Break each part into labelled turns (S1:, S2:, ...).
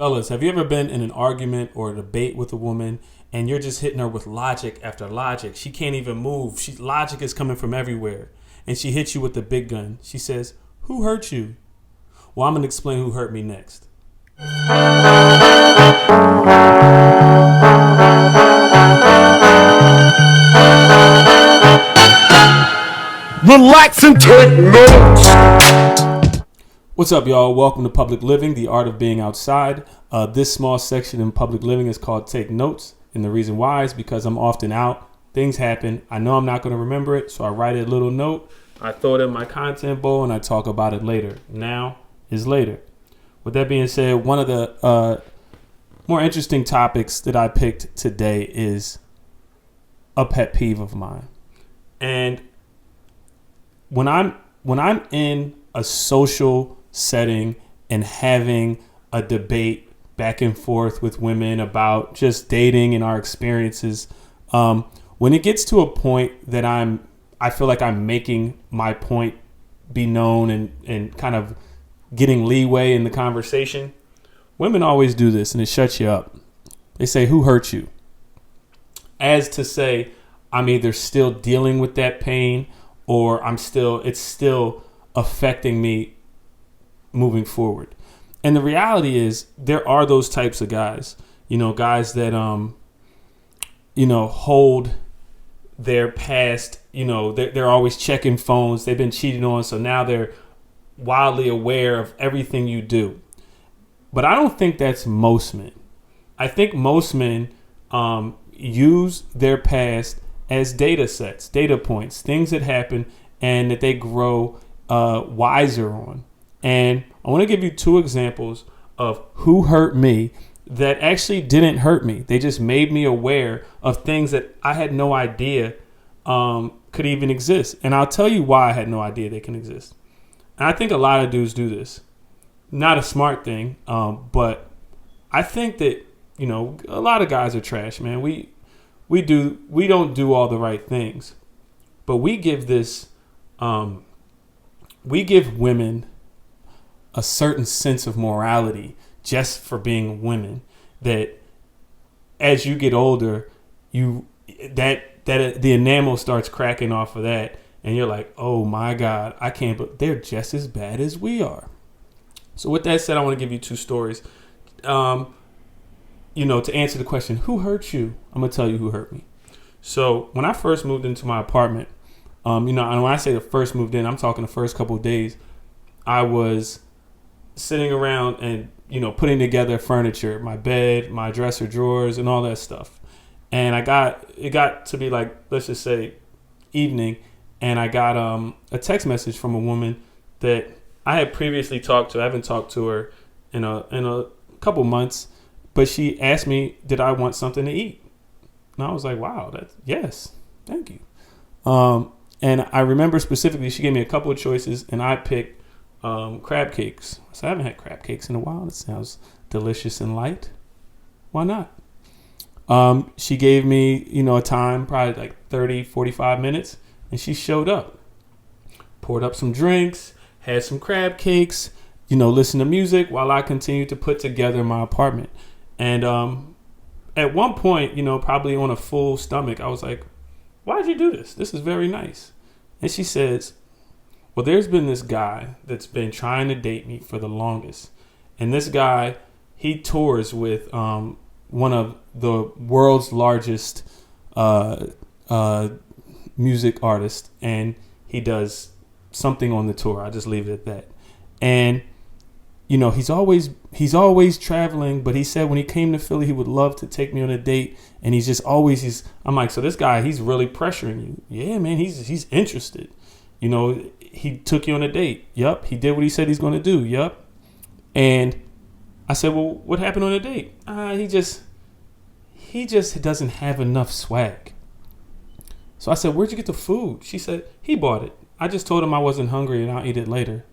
S1: Fellas, have you ever been in an argument or a debate with a woman and you're just hitting her with logic after logic? She can't even move. Logic is coming from everywhere. And she hits you with the big gun. She says, "Who hurt you?" Well, I'm going to explain who hurt me next.
S2: Relax and take notes.
S1: What's up, y'all? Welcome to Public Living, the art of being outside. This small section in Public Living is called Take Notes. And the reason why is because I'm often out. Things happen. I know I'm not going to remember it, so I write a little note. I throw it in my content bowl and I talk about it later. Now is later. With that being said, one of the more interesting topics that I picked today is a pet peeve of mine. And when I'm in a social setting and having a debate back and forth with women about just dating and our experiences, when it gets to a point that I feel like I'm making my point be known and kind of getting leeway in the conversation, women always do this and it shuts you up. They say, "Who hurt you?" As to say, I'm either still dealing with that pain or it's still affecting me moving forward. And the reality is there are those types of guys, guys that, hold their past, they're always checking phones. They've been cheated on. So now they're wildly aware of everything you do. But I don't think that's most men. I think most men use their past as data sets, data points, things that happen and that they grow wiser on. And I want to give you two examples of who hurt me that actually didn't hurt me. They just made me aware of things that I had no idea could even exist. And I'll tell you why I had no idea they can exist. And I think a lot of dudes do this. Not a smart thing, but I think that, a lot of guys are trash, man. We don't do all the right things, but we give women a certain sense of morality just for being women, that as you get older, the enamel starts cracking off of that. And you're like, oh my God, I can't, but they're just as bad as we are. So with that said, I want to give you two stories. To answer the question, who hurt you? I'm going to tell you who hurt me. So when I first moved into my apartment, and when I say the first moved in, I'm talking the first couple of days, I was sitting around and, putting together furniture, my bed, my dresser drawers and all that stuff. And it got to be like, let's just say evening. And I got a text message from a woman that I had previously talked to. I haven't talked to her in a couple months, but she asked me, did I want something to eat? And I was like, wow, yes, thank you. And I remember specifically, she gave me a couple of choices, and I picked crab cakes. So I haven't had crab cakes in a while. It sounds delicious and light. Why not? She gave me, a time, probably like 30, 45 minutes, and she showed up. Poured up some drinks, had some crab cakes, listened to music while I continued to put together my apartment. And at one point, probably on a full stomach, I was like, why'd you do this? This is very nice. And she says, well, there's been this guy that's been trying to date me for the longest. And this guy, he tours with one of the world's largest music artists. And he does something on the tour. I'll just leave it at that. And, he's always traveling. But he said when he came to Philly, he would love to take me on a date. And I'm like, so this guy, he's really pressuring you. Yeah, man, he's interested. He took you on a date. Yup. He did what he said he's going to do. Yup. And I said, well, what happened on the date? He just doesn't have enough swag. So I said, where'd you get the food? She said, he bought it. I just told him I wasn't hungry and I'll eat it later.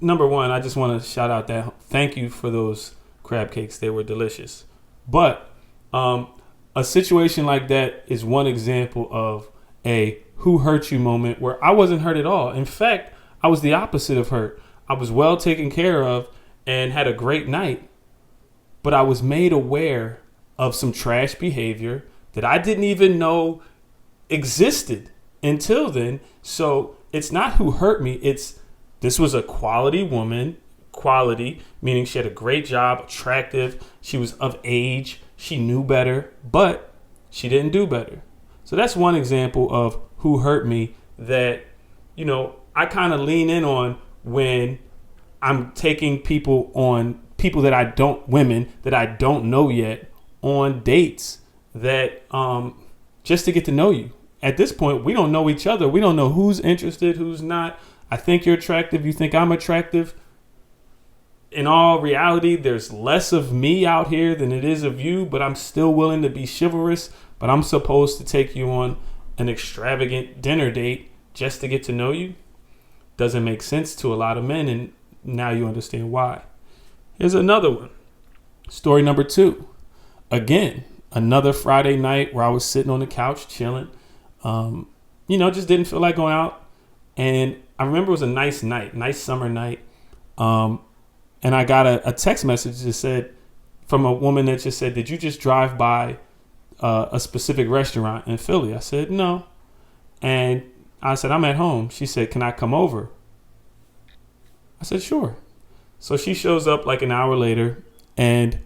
S1: Number one, I just want to shout out that thank you for those crab cakes. They were delicious. But a situation like that is one example of a who hurt you moment where I wasn't hurt at all. In fact, I was the opposite of hurt. I was well taken care of and had a great night, but I was made aware of some trash behavior that I didn't even know existed until then. So it's not who hurt me. This was a quality woman, quality, meaning she had a great job, attractive. She was of age. She knew better, but she didn't do better. So that's one example of who hurt me that, I kind of lean in on when I'm taking women that I don't know yet on dates that, just to get to know you. At this point, we don't know each other. We don't know who's interested, who's not. I think you're attractive. You think I'm attractive. In all reality, there's less of me out here than it is of you, but I'm still willing to be chivalrous. But I'm supposed to take you on an extravagant dinner date just to get to know you. Doesn't make sense to a lot of men, and now you understand why. Here's another one. Story number 2. Again, another Friday night where I was sitting on the couch chilling. Just didn't feel like going out. And I remember it was a nice night, nice summer night. And I got a text message that said, from a woman that just said, "Did you just drive by a specific restaurant in Philly?" I said, "No." And I said, "I'm at home." She said, "Can I come over?" I said, "Sure." So she shows up like an hour later, and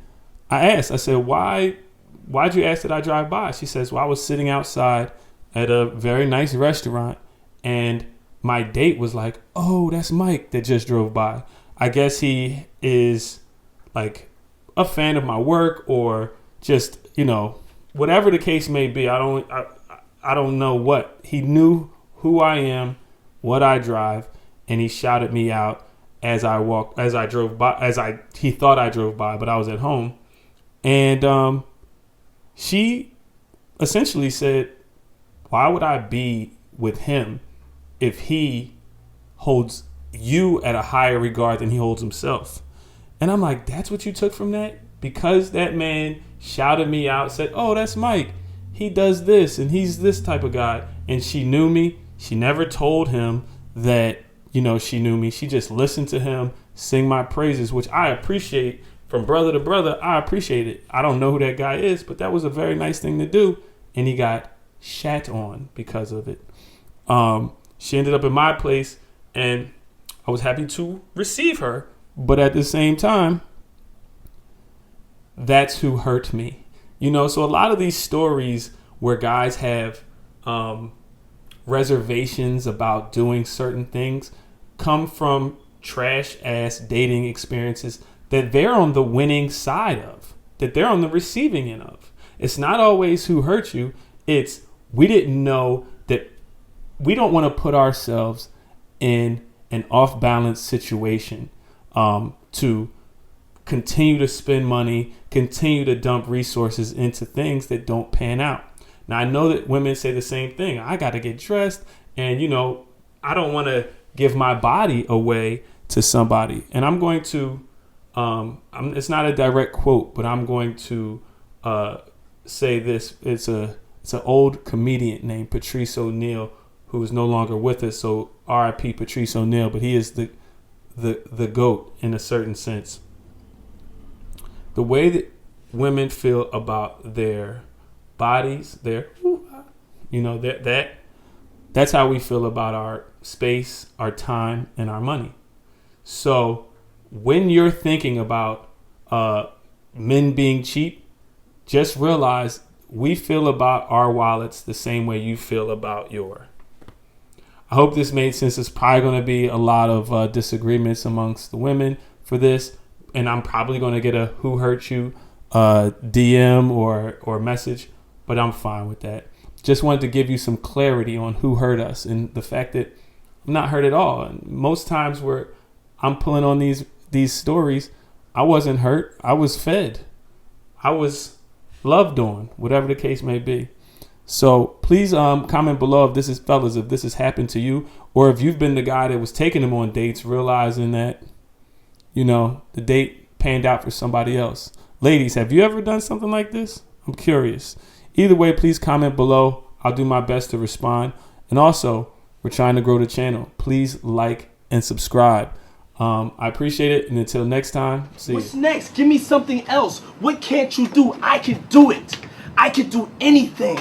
S1: I said, why'd you ask that I drive by? She says, "Well, I was sitting outside at a very nice restaurant, and my date was like, 'Oh, that's Mike that just drove by.' I guess he is like a fan of my work, or just, whatever the case may be. I don't know what. He knew who I am, what I drive, and he shouted me out he thought I drove by, but I was at home. And she essentially said, "Why would I be with him if he holds you at a higher regard than he holds himself?" And I'm like, that's what you took from that? Because that man shouted me out, said, "Oh, that's Mike. He does this, and he's this type of guy." And she knew me. She never told him that, she knew me. She just listened to him sing my praises, which I appreciate. From brother to brother, I appreciate it. I don't know who that guy is, but that was a very nice thing to do. And he got shat on because of it. She ended up in my place, and I was happy to receive her. But at the same time, that's who hurt me. So a lot of these stories where guys have reservations about doing certain things come from trash ass dating experiences that they're on the winning side of, that they're on the receiving end of. It's not always who hurt you. It's we didn't know that. We don't want to put ourselves in an off balance situation to continue to spend money, continue to dump resources into things that don't pan out. Now, I know that women say the same thing. I got to get dressed, and, I don't want to give my body away to somebody. And I'm going to, it's not a direct quote, but I'm going to say this. It's an old comedian named Patrice O'Neal, who is no longer with us. So R.I.P. Patrice O'Neal, but he is the GOAT in a certain sense. The way that women feel about their bodies, that's how we feel about our space, our time, and our money. So when you're thinking about men being cheap, just realize we feel about our wallets the same way you feel about your. I hope this made sense. There's probably going to be a lot of disagreements amongst the women for this, and I'm probably going to get a "who hurt you" DM or message, but I'm fine with that. Just wanted to give you some clarity on who hurt us and the fact that I'm not hurt at all. And most times where I'm pulling on these stories, I wasn't hurt. I was fed. I was loved on, whatever the case may be. So please comment below if this has happened to you, or if you've been the guy that was taking them on dates, realizing that, the date panned out for somebody else. Ladies, have you ever done something like this? I'm curious. Either way, please comment below. I'll do my best to respond. And also, we're trying to grow the channel. Please like and subscribe. I appreciate it. And until next time, see
S3: What's
S1: you.
S3: next? Give me something else. What can't you do? I can do it. I can do anything.